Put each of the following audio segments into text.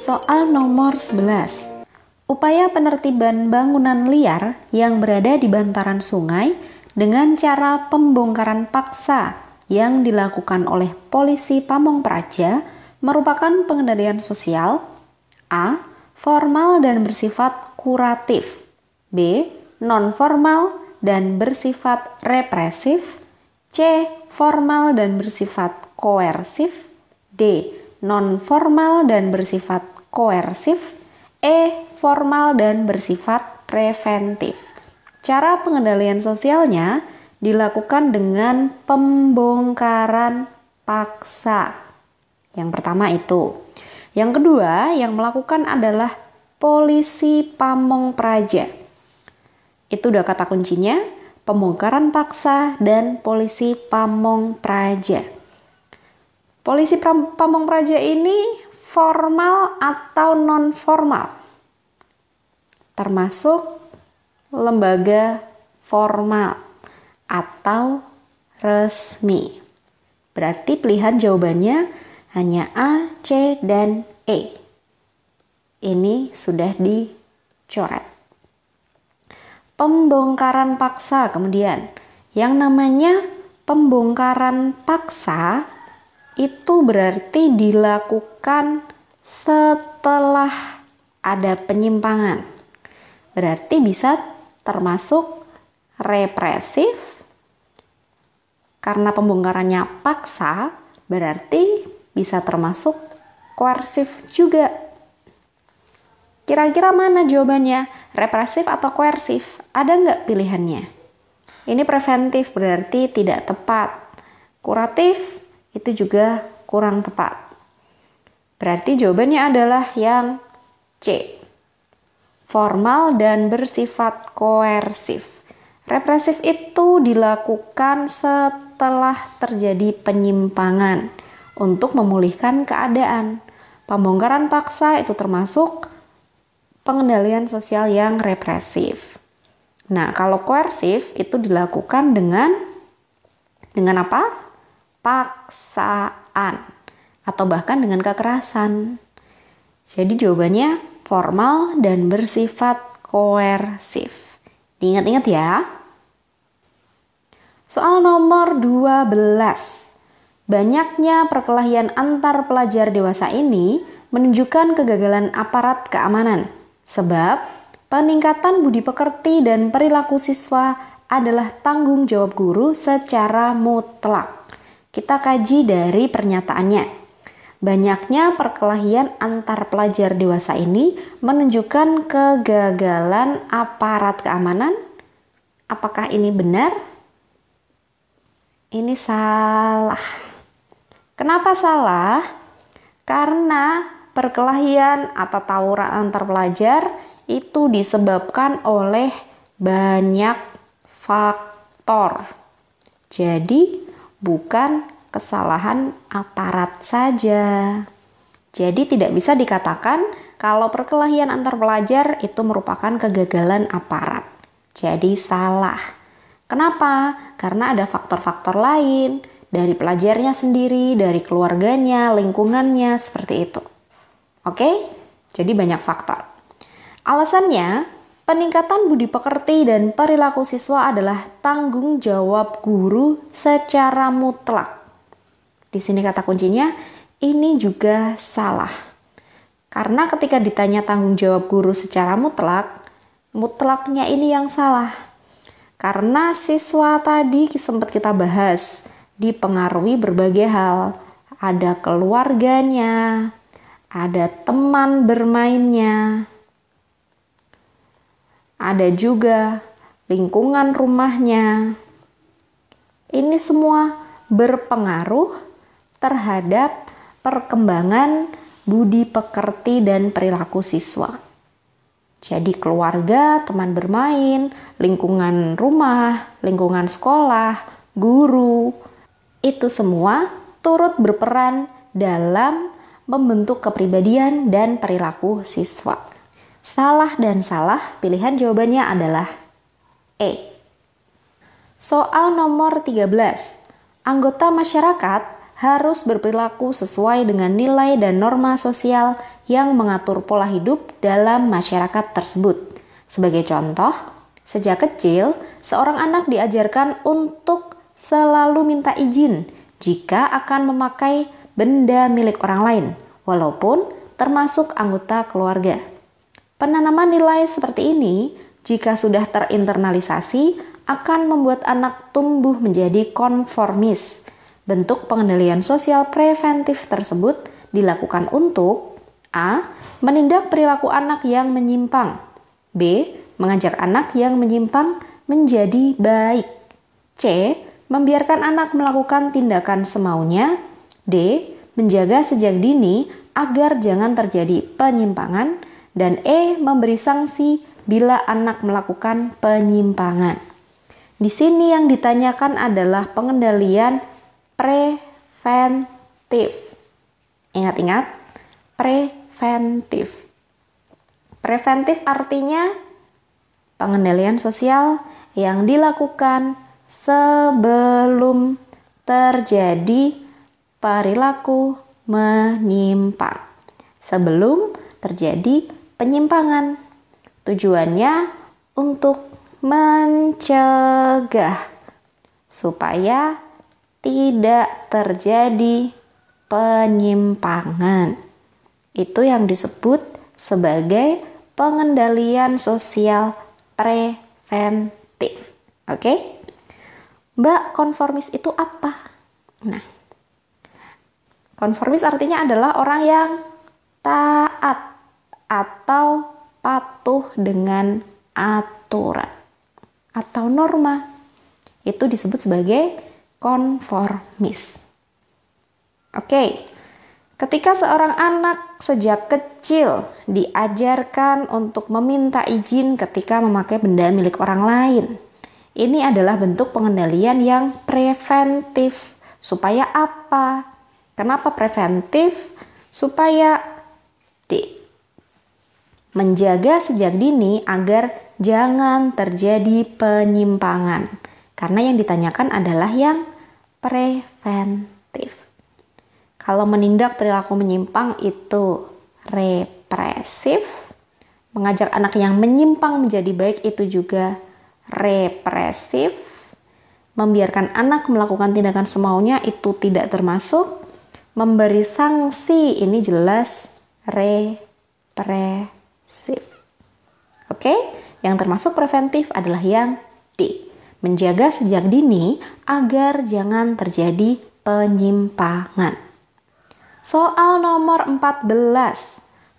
Soal nomor 11. Upaya penertiban bangunan liar yang berada di bantaran sungai dengan cara pembongkaran paksa yang dilakukan oleh polisi Pamong Praja merupakan pengendalian sosial. A. Formal dan bersifat kuratif. B. Non-formal dan bersifat represif. C. Formal dan bersifat koersif. D. Non-formal dan bersifat koersif. E. Formal dan bersifat preventif. Cara pengendalian sosialnya dilakukan dengan pembongkaran paksa. Yang pertama itu. Yang kedua yang melakukan adalah polisi Pamong Praja. Itu udah kata kuncinya, pembongkaran paksa dan polisi Pamong Praja. Polisi Pamong Praja ini formal atau non-formal? Termasuk lembaga formal atau resmi. Berarti pilihan jawabannya hanya A, C, dan E. Ini sudah dicoret. Pembongkaran paksa kemudian. Yang namanya pembongkaran paksa itu berarti dilakukan setelah ada penyimpangan. Berarti bisa termasuk represif. Karena pembongkarannya paksa, berarti bisa termasuk koersif juga. Kira-kira mana jawabannya? Represif atau koersif? Ada nggak pilihannya? Ini preventif berarti tidak tepat. Kuratif itu juga kurang tepat. Berarti jawabannya adalah yang C. Formal dan bersifat koersif. Represif itu dilakukan setelah terjadi penyimpangan untuk memulihkan keadaan. Pembongkaran paksa itu termasuk pengendalian sosial yang represif. Nah, kalau koersif itu dilakukan dengan apa? Paksaan atau bahkan dengan kekerasan. Jadi jawabannya formal dan bersifat koersif. Diingat-ingat ya. Soal nomor 12. Banyaknya perkelahian antar pelajar dewasa ini menunjukkan kegagalan aparat keamanan. Sebab peningkatan budi pekerti dan perilaku siswa adalah tanggung jawab guru secara mutlak. Kita kaji dari pernyataannya. Banyaknya perkelahian antar pelajar dewasa ini menunjukkan kegagalan aparat keamanan. Apakah ini benar? Ini salah. Kenapa salah? Karena perkelahian atau tawuran antar pelajar itu disebabkan oleh banyak faktor. Jadi bukan kesalahan aparat saja. Jadi tidak bisa dikatakan kalau perkelahian antar pelajar itu merupakan kegagalan aparat. Jadi salah. Kenapa? Karena ada faktor-faktor lain dari pelajarnya sendiri, dari keluarganya, lingkungannya, seperti itu. Oke? Jadi banyak faktor. Alasannya, peningkatan budi pekerti dan perilaku siswa adalah tanggung jawab guru secara mutlak. Di sini kata kuncinya, ini juga salah. Karena ketika ditanya tanggung jawab guru secara mutlak, mutlaknya ini yang salah. Karena siswa tadi sempat kita bahas, dipengaruhi berbagai hal. Ada keluarganya, ada teman bermainnya, ada juga lingkungan rumahnya. Ini semua berpengaruh terhadap perkembangan budi pekerti dan perilaku siswa. Jadi keluarga, teman bermain, lingkungan rumah, lingkungan sekolah, guru, itu semua turut berperan dalam membentuk kepribadian dan perilaku siswa. Salah dan salah, pilihan jawabannya adalah E. Soal nomor 13. Anggota masyarakat harus berperilaku sesuai dengan nilai dan norma sosial yang mengatur pola hidup dalam masyarakat tersebut. Sebagai contoh, sejak kecil, seorang anak diajarkan untuk selalu minta izin jika akan memakai benda milik orang lain, walaupun termasuk anggota keluarga. Penanaman nilai seperti ini, jika sudah terinternalisasi, akan membuat anak tumbuh menjadi konformis. Bentuk pengendalian sosial preventif tersebut dilakukan untuk A. Menindak perilaku anak yang menyimpang. B. Mengajak anak yang menyimpang menjadi baik. C. Membiarkan anak melakukan tindakan semaunya. D. Menjaga sejak dini agar jangan terjadi penyimpangan. Dan E. Memberi sanksi bila anak melakukan penyimpangan. Di sini yang ditanyakan adalah pengendalian preventif. Ingat-ingat, preventif. Preventif artinya pengendalian sosial yang dilakukan sebelum terjadi perilaku menyimpang. Sebelum terjadi penyimpangan. Tujuannya untuk mencegah supaya tidak terjadi penyimpangan. Itu yang disebut sebagai pengendalian sosial preventif. Oke? Mbak, konformis itu apa? Nah, konformis artinya adalah orang yang taat atau patuh dengan aturan atau norma. Itu disebut sebagai konformis. Oke, ketika seorang anak sejak kecil diajarkan untuk meminta izin ketika memakai benda milik orang lain, ini adalah bentuk pengendalian yang preventif. Supaya apa? Kenapa preventif? Supaya menjaga sejak dini agar jangan terjadi penyimpangan. Karena yang ditanyakan adalah yang preventif. Kalau menindak perilaku menyimpang itu represif. Mengajak anak yang menyimpang menjadi baik itu juga represif. Membiarkan anak melakukan tindakan semaunya itu tidak termasuk. Memberi sanksi ini jelas represif. Oke, yang termasuk preventif adalah yang D. Menjaga sejak dini agar jangan terjadi penyimpangan. Soal nomor 14.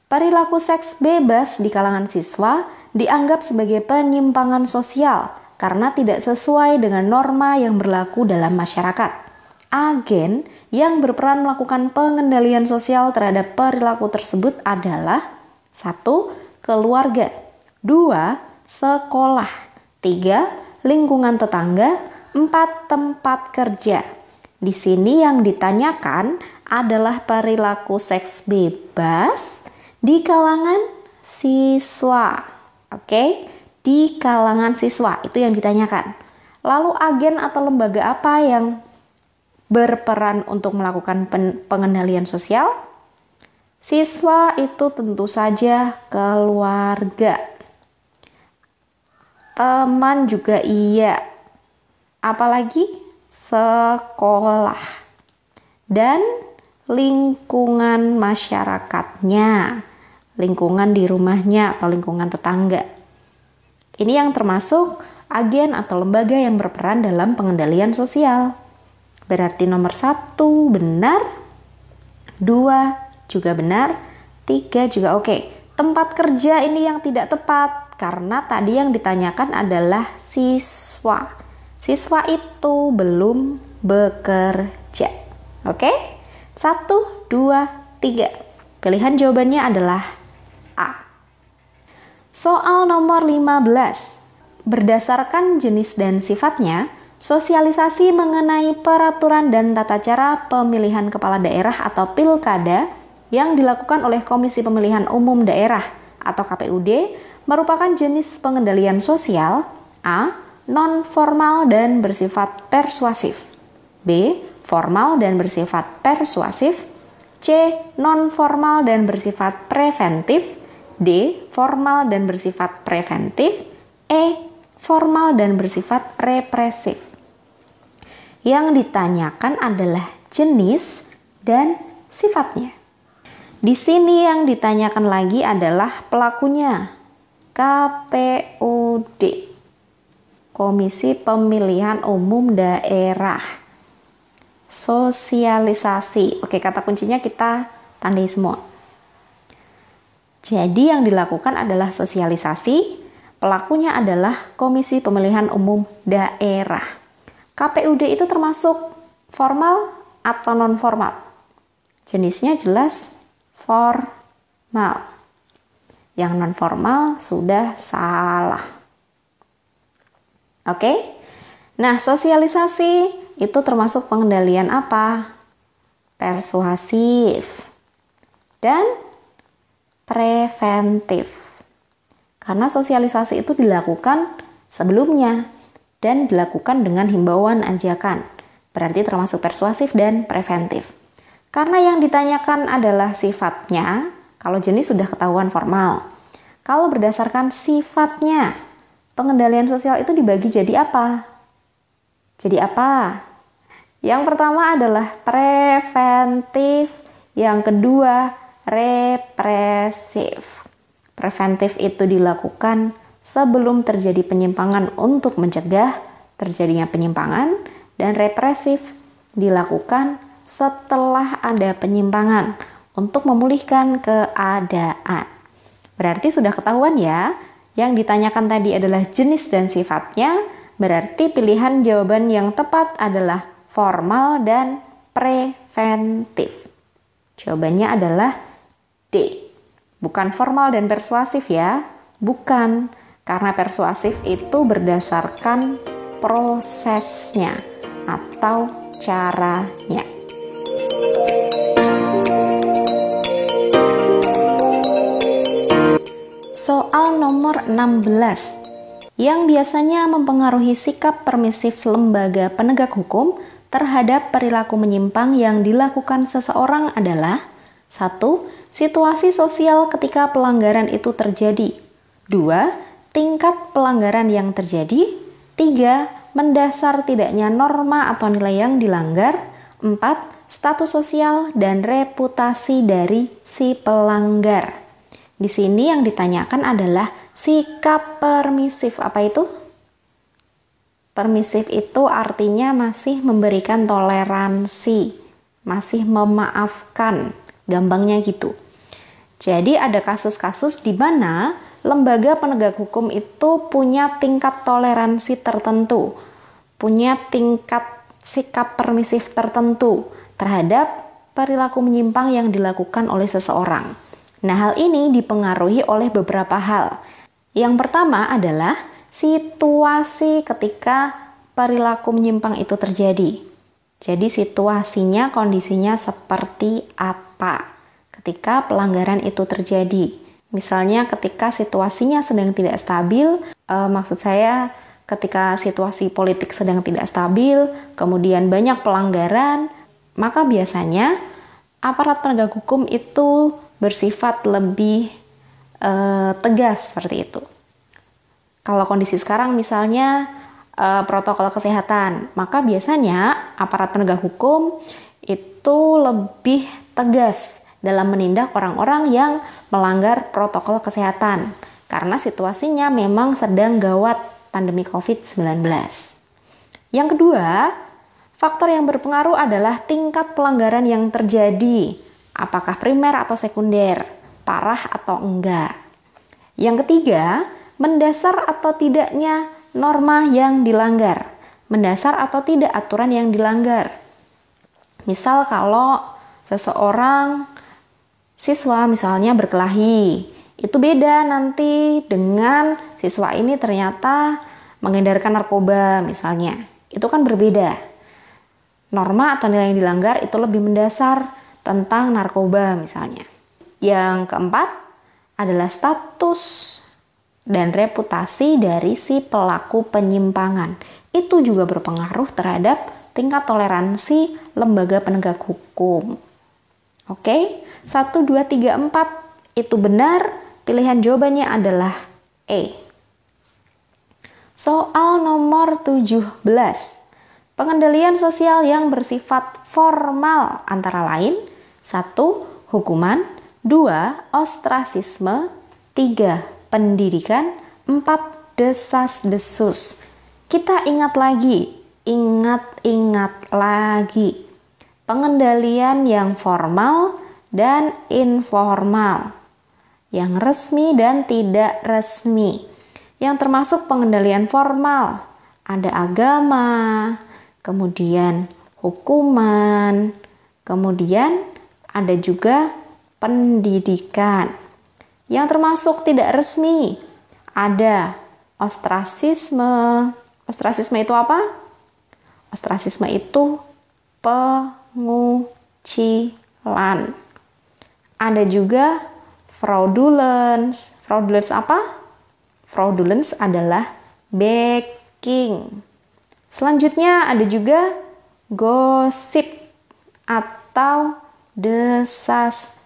Perilaku seks bebas di kalangan siswa dianggap sebagai penyimpangan sosial karena tidak sesuai dengan norma yang berlaku dalam masyarakat. Agen yang berperan melakukan pengendalian sosial terhadap perilaku tersebut adalah 1. Keluarga, 2. Sekolah, 3. Lingkungan tetangga, 4. Tempat kerja. Di sini yang ditanyakan adalah perilaku seks bebas di kalangan siswa. Oke, di kalangan siswa itu yang ditanyakan. Lalu agen atau lembaga apa yang berperan untuk melakukan pengendalian sosial? Siswa itu tentu saja keluarga. Teman juga iya. Apalagi sekolah. Dan lingkungan masyarakatnya. Lingkungan di rumahnya atau lingkungan tetangga. Ini yang termasuk agen atau lembaga yang berperan dalam pengendalian sosial. Berarti nomor 1 benar, 2 juga benar, 3 juga oke. Tempat kerja ini yang tidak tepat karena tadi yang ditanyakan adalah siswa. Siswa itu belum bekerja. Oke? 1, 2, 3. Pilihan jawabannya adalah A. Soal nomor 15. Berdasarkan jenis dan sifatnya, sosialisasi mengenai peraturan dan tata cara pemilihan kepala daerah atau pilkada yang dilakukan oleh Komisi Pemilihan Umum Daerah atau KPUD merupakan jenis pengendalian sosial. A. Non-formal dan bersifat persuasif. B. formal dan bersifat persuasif. C. Non-formal dan bersifat preventif. D. Formal dan bersifat preventif. E. Formal dan bersifat represif. Yang ditanyakan adalah jenis dan sifatnya. Di sini yang ditanyakan lagi adalah pelakunya. KPUD, Komisi Pemilihan Umum Daerah. Sosialisasi. Oke, kata kuncinya kita tandai semua. Jadi yang dilakukan adalah sosialisasi, pelakunya adalah Komisi Pemilihan Umum Daerah. KPUD itu termasuk formal atau non-formal? Jenisnya jelas formal. Yang non-formal sudah salah. Oke? Nah, sosialisasi itu termasuk pengendalian apa? Persuasif dan preventif. Karena sosialisasi itu dilakukan sebelumnya dan dilakukan dengan himbauan ajakan. Berarti termasuk persuasif dan preventif. Karena yang ditanyakan adalah sifatnya, kalau jenis sudah ketahuan formal. Kalau berdasarkan sifatnya, pengendalian sosial itu dibagi jadi apa? Jadi apa? Yang pertama adalah preventif, yang kedua represif. Preventif itu dilakukan sebelum terjadi penyimpangan untuk mencegah terjadinya penyimpangan, dan represif dilakukan setelah ada penyimpangan untuk memulihkan keadaan. Berarti sudah ketahuan ya, yang ditanyakan tadi adalah jenis dan sifatnya. Berarti pilihan jawaban yang tepat adalah formal dan preventif. Jawabannya adalah D. Bukan formal dan persuasif ya. Bukan. Karena persuasif itu berdasarkan prosesnya atau caranya. Soal nomor 16. Yang biasanya mempengaruhi sikap permisif lembaga penegak hukum terhadap perilaku menyimpang yang dilakukan seseorang adalah 1. Situasi sosial ketika pelanggaran itu terjadi. 2. Tingkat pelanggaran yang terjadi. 3. Mendasar tidaknya norma atau nilai yang dilanggar. 4. Status sosial dan reputasi dari si pelanggar. Di sini yang ditanyakan adalah sikap permisif. Apa itu? Permisif itu artinya masih memberikan toleransi, masih memaafkan, gampangnya gitu. Jadi ada kasus-kasus di mana lembaga penegak hukum itu punya tingkat toleransi tertentu, punya tingkat sikap permisif tertentu terhadap perilaku menyimpang yang dilakukan oleh seseorang. Nah, hal ini dipengaruhi oleh beberapa hal. Yang pertama adalah situasi ketika perilaku menyimpang itu terjadi. Jadi situasinya, kondisinya seperti apa ketika pelanggaran itu terjadi. Misalnya ketika situasinya sedang tidak stabil, maksud saya ketika situasi politik sedang tidak stabil, kemudian banyak pelanggaran, maka biasanya aparat penegak hukum itu bersifat lebih tegas seperti itu. Kalau kondisi sekarang misalnya protokol kesehatan, maka biasanya aparat penegak hukum itu lebih tegas dalam menindak orang-orang yang melanggar protokol kesehatan karena situasinya memang sedang gawat pandemi COVID-19. Yang kedua, faktor yang berpengaruh adalah tingkat pelanggaran yang terjadi, apakah primer atau sekunder, parah atau enggak. Yang ketiga, mendasar atau tidaknya norma yang dilanggar, mendasar atau tidak aturan yang dilanggar. Misal kalau seseorang siswa misalnya berkelahi, itu beda nanti dengan siswa ini ternyata mengedarkan narkoba misalnya. Itu kan berbeda. Norma atau nilai yang dilanggar itu lebih mendasar tentang narkoba misalnya. Yang keempat adalah status dan reputasi dari si pelaku penyimpangan. Itu juga berpengaruh terhadap tingkat toleransi lembaga penegak hukum. Oke, 1, 2, 3, 4 itu benar. Pilihan jawabannya adalah E. Soal nomor 17. Pengendalian sosial yang bersifat formal antara lain 1. Hukuman 2. Ostrasisme 3. Pendidikan 4. Desas-desus. Kita ingat lagi. Ingat lagi. Pengendalian yang formal dan informal. Yang resmi dan tidak resmi. Yang termasuk pengendalian formal. Ada agama, kemudian hukuman, kemudian ada juga pendidikan. Yang termasuk tidak resmi, ada ostrasisme. Ostrasisme itu apa? Ostrasisme itu pengucilan. Ada juga fraudulence. Fraudulence apa? Fraudulence adalah backing. Selanjutnya ada juga gosip atau desas-desus.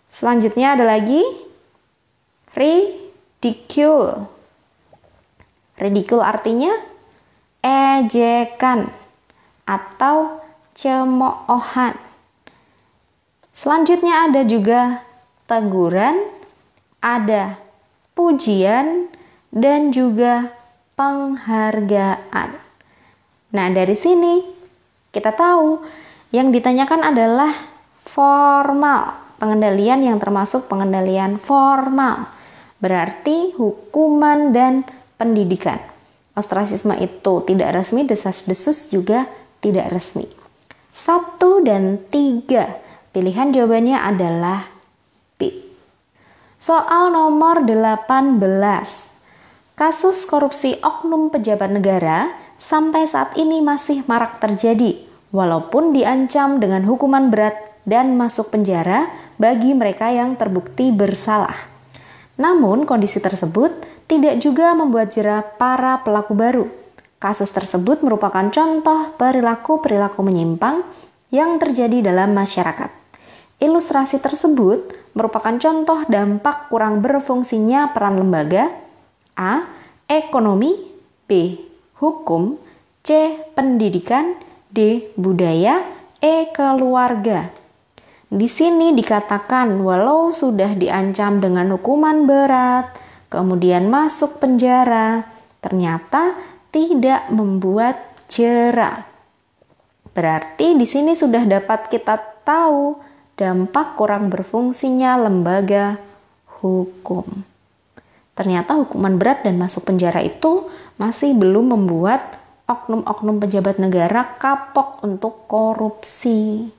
Selanjutnya ada lagi ridicule. Ridicule artinya ejekan atau cemoohan. Selanjutnya ada juga teguran, ada pujian, dan juga penghargaan. Nah, dari sini kita tahu yang ditanyakan adalah formal. Pengendalian yang termasuk pengendalian formal. Berarti hukuman dan pendidikan. Ostrasisme itu tidak resmi, desas-desus juga tidak resmi. 1 dan 3. Pilihan jawabannya adalah B. Soal nomor 18. Kasus korupsi oknum pejabat negara sampai saat ini masih marak terjadi, walaupun diancam dengan hukuman berat dan masuk penjara bagi mereka yang terbukti bersalah. Namun, kondisi tersebut tidak juga membuat jera para pelaku baru. Kasus tersebut merupakan contoh perilaku-perilaku menyimpang yang terjadi dalam masyarakat. Ilustrasi tersebut merupakan contoh dampak kurang berfungsinya peran lembaga A. Ekonomi, B. Hukum, C. Pendidikan, D. Budaya, E. Keluarga. Di sini dikatakan walau sudah diancam dengan hukuman berat, kemudian masuk penjara, ternyata tidak membuat jera. Berarti di sini sudah dapat kita tahu dampak kurang berfungsinya lembaga hukum. Ternyata hukuman berat dan masuk penjara itu masih belum membuat oknum-oknum pejabat negara kapok untuk korupsi.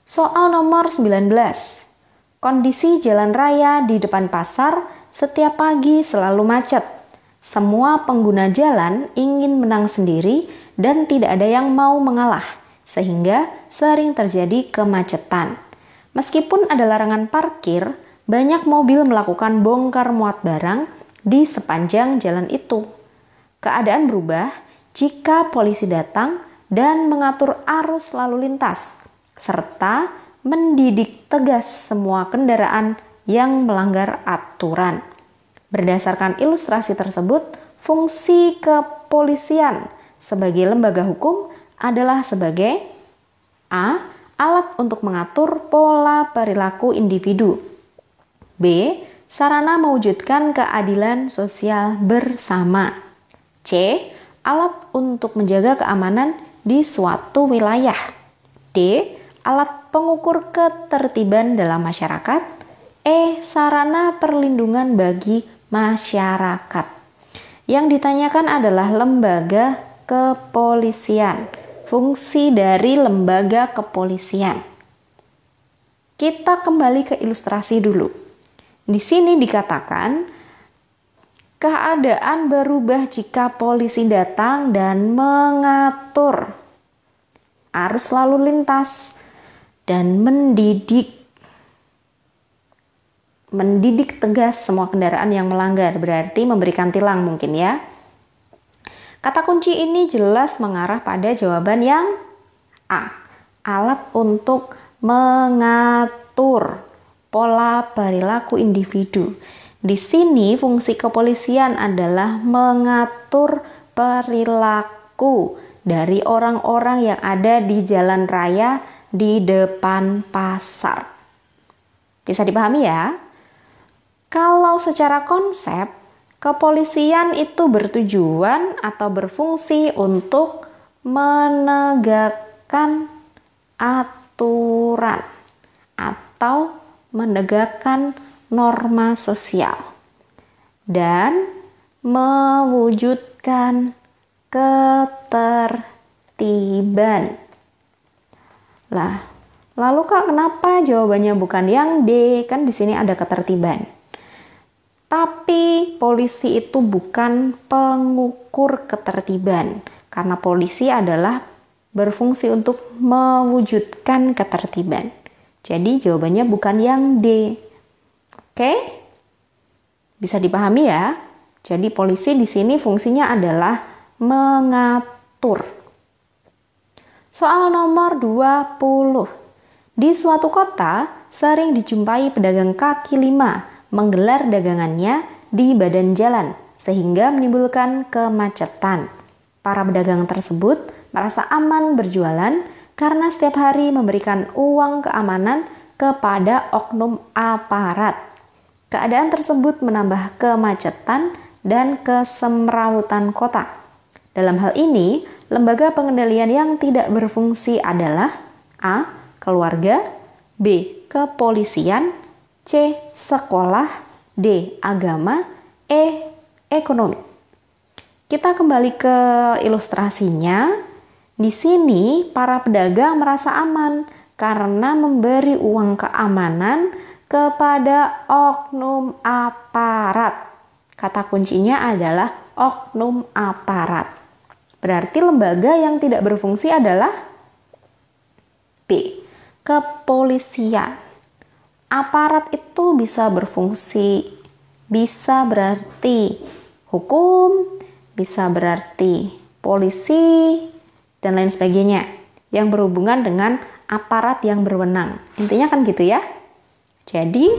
Soal nomor 19. Kondisi jalan raya di depan pasar setiap pagi selalu macet. Semua pengguna jalan ingin menang sendiri dan tidak ada yang mau mengalah, sehingga sering terjadi kemacetan. Meskipun ada larangan parkir, banyak mobil melakukan bongkar muat barang di sepanjang jalan itu. Keadaan berubah jika polisi datang dan mengatur arus lalu lintas, serta mendidik tegas semua kendaraan yang melanggar aturan. Berdasarkan ilustrasi tersebut, fungsi kepolisian sebagai lembaga hukum adalah sebagai A. Alat untuk mengatur pola perilaku individu, B. Sarana mewujudkan keadilan sosial bersama, C. Alat untuk menjaga keamanan di suatu wilayah, D. Alat pengukur ketertiban dalam masyarakat, E. Sarana perlindungan bagi masyarakat. Yang ditanyakan adalah lembaga kepolisian. Fungsi dari lembaga kepolisian. Kita kembali ke ilustrasi dulu. Di sini dikatakan keadaan berubah jika polisi datang dan mengatur arus lalu lintas dan mendidik tegas semua kendaraan yang melanggar, berarti memberikan tilang mungkin ya. Kata kunci ini jelas mengarah pada jawaban yang A. Alat untuk mengatur pola perilaku individu. Di sini fungsi kepolisian adalah mengatur perilaku dari orang-orang yang ada di jalan raya di depan pasar. Bisa dipahami ya? Kalau secara konsep, kepolisian itu bertujuan atau berfungsi untuk menegakkan aturan atau menegakkan norma sosial dan mewujudkan ketertiban. Lah, lalu Kak, kenapa jawabannya bukan yang D? Kan di sini ada ketertiban. Tapi polisi itu bukan pengukur ketertiban, karena polisi adalah berfungsi untuk mewujudkan ketertiban. Jadi jawabannya bukan yang D. Oke? Bisa dipahami ya? Jadi polisi di sini fungsinya adalah mengatur. Soal nomor 20. Di suatu kota sering dijumpai pedagang kaki lima menggelar dagangannya di badan jalan sehingga menimbulkan kemacetan. Para pedagang tersebut merasa aman berjualan karena setiap hari memberikan uang keamanan kepada oknum aparat. Keadaan tersebut menambah kemacetan dan kesemrawutan kota. Dalam hal ini, lembaga pengendalian yang tidak berfungsi adalah A. Keluarga, B. Kepolisian, C. Sekolah, D. Agama, E. Ekonomi. Kita kembali ke ilustrasinya. Di sini para pedagang merasa aman karena memberi uang keamanan kepada oknum aparat. Kata kuncinya adalah oknum aparat. Berarti lembaga yang tidak berfungsi adalah B. Kepolisian. Aparat itu bisa berfungsi, bisa berarti hukum, bisa berarti polisi, dan lain sebagainya yang berhubungan dengan aparat yang berwenang. Intinya kan gitu ya. Jadi,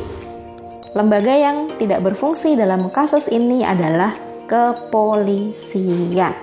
lembaga yang tidak berfungsi dalam kasus ini adalah kepolisian.